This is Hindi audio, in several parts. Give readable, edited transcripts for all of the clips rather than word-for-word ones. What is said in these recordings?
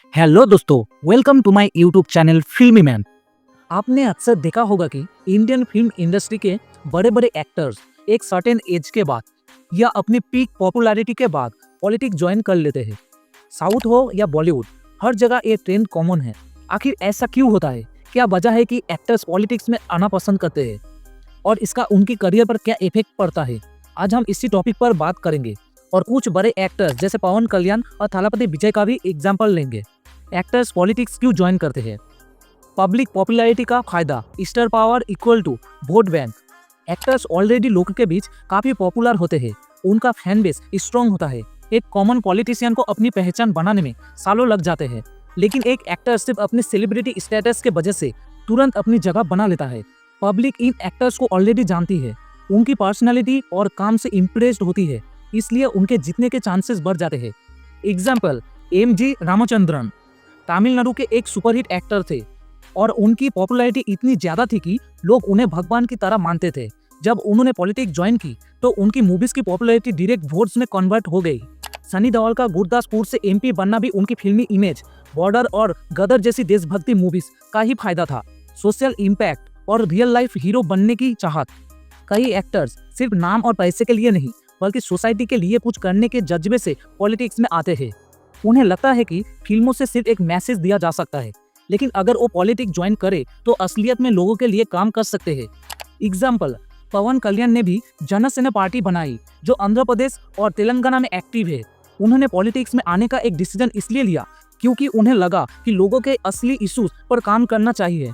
हेलो दोस्तों, welcome to my YouTube channel filmy man. आपने अक्सर देखा होगा कि इंडियन फिल्म इंडस्ट्री के बड़े बड़े एक्टर्स एक सर्टेन एज के बाद या अपनी पीक पॉपुलैरिटी के बाद पॉलिटिक्स ज्वाइन कर लेते हैं। साउथ हो या बॉलीवुड, हर जगह ये ट्रेंड कॉमन है। आखिर ऐसा क्यों होता है? क्या वजह है कि एक्टर्स पॉलिटिक्स में आना पसंद करते हैं और इसका उनकी करियर पर क्या इफेक्ट पड़ता है? आज हम इसी टॉपिक पर बात करेंगे और कुछ बड़े एक्टर्स जैसे पवन कल्याण और थालापति विजय का भी एग्जाम्पल लेंगे। एक्टर्स पॉलिटिक्स क्यों ज्वाइन करते हैं? पब्लिक पॉपुलैरिटी का फायदा, star power equal to vote bank. Actors already लोगों के बीच काफी पॉपुलर होते हैं, उनका फैन बेस स्ट्रॉन्ग होता है। एक कॉमन पॉलिटिशियन को अपनी पहचान बनाने में सालों लग जाते हैं, लेकिन एक एक्टर सिर्फ अपनी सेलिब्रिटी स्टेटस के वजह से तुरंत अपनी जगह बना लेता है। पब्लिक इन एक्टर्स को ऑलरेडी जानती है, उनकी पर्सनैलिटी और काम से इम्प्रेस्ड होती है, इसलिए उनके जीतने के चांसेस बढ़ जाते हैं। Example, MG. रामचंद्रन तमिलनाडु के एक सुपरहिट एक्टर थे और उनकी पॉपुलैरिटी इतनी ज्यादा थी कि लोग उन्हें भगवान की तरह मानते थे। जब उन्होंने पॉलिटिक्स ज्वाइन की तो उनकी मूवीज की पॉपुलैरिटी डायरेक्ट वोट्स में कन्वर्ट हो गई। सनी देओल का गुरदासपुर से एमपी बनना भी उनकी फिल्मी इमेज, बॉर्डर और गदर जैसी देशभक्ति मूवीज का ही फायदा था। सोशल इम्पैक्ट और रियल लाइफ हीरो बनने की चाहत। कई एक्टर्स सिर्फ नाम और पैसे के लिए नहीं, बल्कि सोसाइटी के लिए कुछ करने के जज्बे से पॉलिटिक्स में आते हैं। उन्हें लगता है कि फिल्मों से सिर्फ एक मैसेज दिया जा सकता है, लेकिन अगर वो पॉलिटिक्स ज्वाइन करे तो असलियत में लोगों के लिए काम कर सकते हैं। एग्जाम्पल, पवन कल्याण ने भी जनसेना पार्टी बनाई जो आंध्र प्रदेश और तेलंगाना में एक्टिव है। उन्होंने पॉलिटिक्स में आने का एक डिसीजन इसलिए लिया क्योंकि उन्हें लगा कि लोगों के असली इश्यूज पर काम करना चाहिए।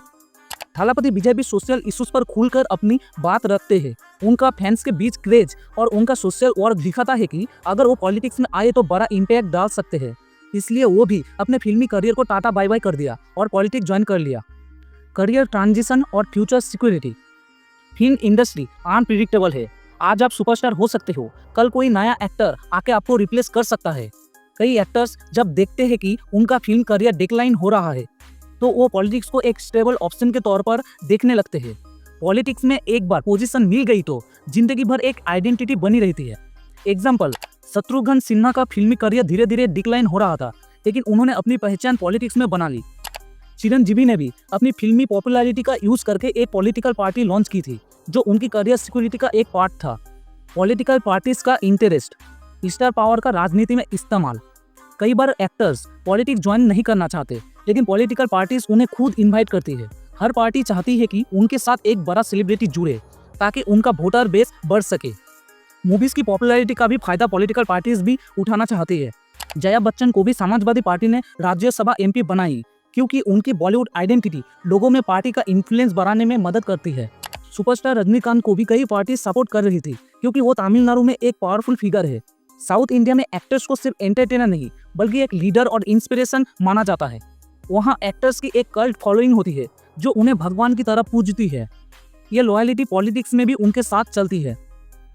थालापति विजय भी सोशल इश्यूज पर खुलकर अपनी बात रखते हैं। उनका फैंस के बीच क्रेज और उनका सोशल वर्क दिखाता है कि अगर वो पॉलिटिक्स में आए तो बड़ा इम्पैक्ट डाल सकते हैं। इसलिए वो भी अपने फिल्मी करियर को टाटा बाय बाय कर दिया और पॉलिटिक्स ज्वाइन कर लिया। करियर ट्रांजिशन और future security. Film industry unpredictable है। आज आप सुपरस्टार हो सकते हो, कल कोई नया एक्टर आके आपको रिप्लेस कर सकता है। कई एक्टर्स जब देखते हैं कि उनका फिल्म करियर डिक्लाइन हो रहा है तो वो पॉलिटिक्स को एक स्टेबल ऑप्शन के तौर पर देखने लगते हैं। पॉलिटिक्स में एक बार पोजीशन मिल गई तो जिंदगी भर एक आइडेंटिटी बनी रहती है। एग्जाम्पल, शत्रुघ्न सिन्हा का फिल्मी करियर धीरे धीरे डिक्लाइन हो रहा था, लेकिन उन्होंने अपनी पहचान पॉलिटिक्स में बना ली। चिरंजीवी ने भी अपनी फिल्मी पॉपुलैरिटी का यूज करके एक पॉलिटिकल पार्टी लॉन्च की थी जो उनकी करियर सिक्योरिटी का एक पार्ट था। पॉलिटिकल पार्टीज का इंटरेस्ट, स्टार पावर का राजनीति में इस्तेमाल। कई बार एक्टर्स पॉलिटिक्स ज्वाइन नहीं करना चाहते, लेकिन पॉलिटिकल पार्टीज उन्हें खुद इनवाइट करती है। हर पार्टी चाहती है कि उनके साथ एक बड़ा सेलिब्रिटी जुड़े ताकि उनका वोटर बेस बढ़ सके। मूवीज की पॉपुलैरिटी का भी फायदा पॉलिटिकल पार्टीज भी उठाना चाहती है। जया बच्चन को भी समाजवादी पार्टी ने राज्यसभा एमपी बनाई क्योंकि उनकी बॉलीवुड आइडेंटिटी लोगों में पार्टी का इन्फ्लुएंस बढ़ाने में मदद करती है। सुपरस्टार रजनीकांत को भी कई पार्टी सपोर्ट कर रही थी क्योंकि वो तमिलनाडु में एक पावरफुल फिगर है। साउथ इंडिया में एक्टर्स को सिर्फ एंटरटेनर नहीं बल्कि एक लीडर और इंस्पिरेशन माना जाता है। वहाँ एक्टर्स की एक कल्ट फॉलोइंग होती है जो उन्हें भगवान की तरह पूजती है। ये लॉयल्टी पॉलिटिक्स में भी उनके साथ चलती है।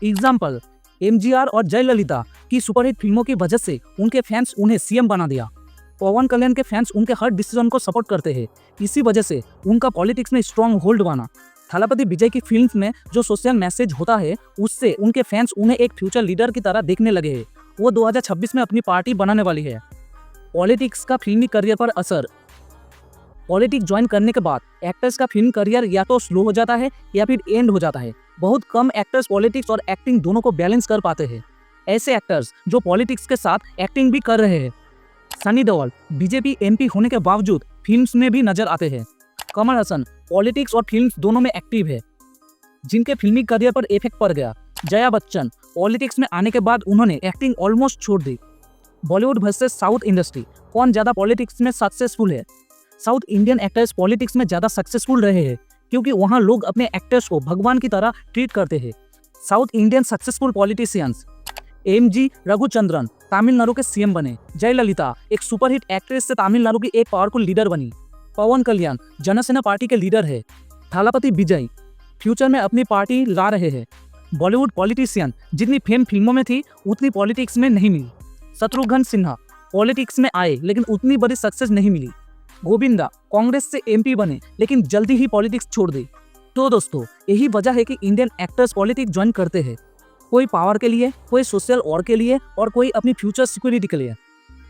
एग्जाम्पल, एमजीआर और जयललिता की सुपरहिट फिल्मों की वजह से उनके फैंस उन्हें सीएम बना दिया। पवन कल्याण के फैंस उनके हर डिसीजन को सपोर्ट करते हैं, इसी वजह से उनका पॉलिटिक्स में स्ट्रॉन्ग होल्ड बना। थालापति विजय की फिल्म्स में जो सोशल मैसेज होता है उससे उनके फैंस उन्हें एक फ्यूचर लीडर की तरह देखने लगे हैं। वो 2026 में अपनी पार्टी बनाने वाली है। पॉलिटिक्स का फिल्मी करियर पर असर। पॉलिटिक्स ज्वाइन करने के बाद एक्टर्स का फिल्म करियर या तो स्लो हो जाता है या फिर एंड हो जाता है। बहुत कम एक्टर्स पॉलिटिक्स और एक्टिंग दोनों को बैलेंस कर पाते हैं। ऐसे एक्टर्स जो पॉलिटिक्स के साथ एक्टिंग भी कर रहे हैं। सनी देओल बीजेपी एमपी होने के बावजूद फिल्म्स में भी नजर आते हैं। कमल हसन पॉलिटिक्स और फिल्म्स दोनों में एक्टिव है, जिनके फिल्मी करियर पर इफेक्ट पड़ गया। जया बच्चन पॉलिटिक्स में आने के बाद उन्होंने एक्टिंग ऑलमोस्ट छोड़ दी। बॉलीवुड वर्सेस साउथ इंडस्ट्री, कौन ज्यादा पॉलिटिक्स में सक्सेसफुल है? साउथ इंडियन एक्टर्स पॉलिटिक्स में ज्यादा सक्सेसफुल रहे हैं क्योंकि वहां लोग अपने एक्टर्स को भगवान की तरह ट्रीट करते हैं। South Indian successful politicians, M G. Raghuchandran Tamil Nadu के सीएम बने। जयललिता एक सुपरहिट एक्ट्रेस से तमिलनाडु की एक पावरफुल लीडर बनी। पवन कल्याण जनसेना पार्टी के लीडर है। थालापति विजय फ्यूचर में अपनी पार्टी ला रहे हैं। बॉलीवुड पॉलिटिशियन जितनी फेम फिल्मों में थी उतनी पॉलिटिक्स में नहीं मिली। शत्रुघ्न सिन्हा पॉलिटिक्स में आए लेकिन उतनी बड़ी सक्सेस नहीं मिली। गोविंदा कांग्रेस से एमपी बने लेकिन जल्दी ही पॉलिटिक्स छोड़ दी। तो दोस्तों, यही वजह है कि इंडियन एक्टर्स पॉलिटिक्स ज्वाइन करते हैं। कोई पावर के लिए, कोई सोशल और के लिए और कोई अपनी फ्यूचर सिक्योरिटी के लिए।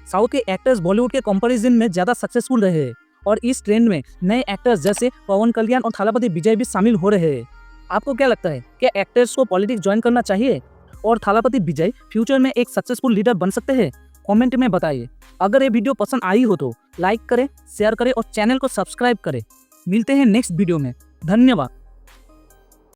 साउथ के एक्टर्स बॉलीवुड के कंपैरिजन में ज़्यादा सक्सेसफुल रहे हैं और इस ट्रेंड में नए एक्टर्स जैसे पवन कल्याण और थालापति विजय भी शामिल हो रहे हैं। आपको क्या लगता है, क्या एक्टर्स को पॉलिटिक्स ज्वाइन करना चाहिए और थालापति विजय फ्यूचर में एक सक्सेसफुल लीडर बन सकते हैं? कमेंट में बताइए। अगर ये वीडियो पसंद आई हो तो लाइक करें, शेयर करें और चैनल को सब्सक्राइब करें। मिलते हैं नेक्स्ट वीडियो में। धन्यवाद।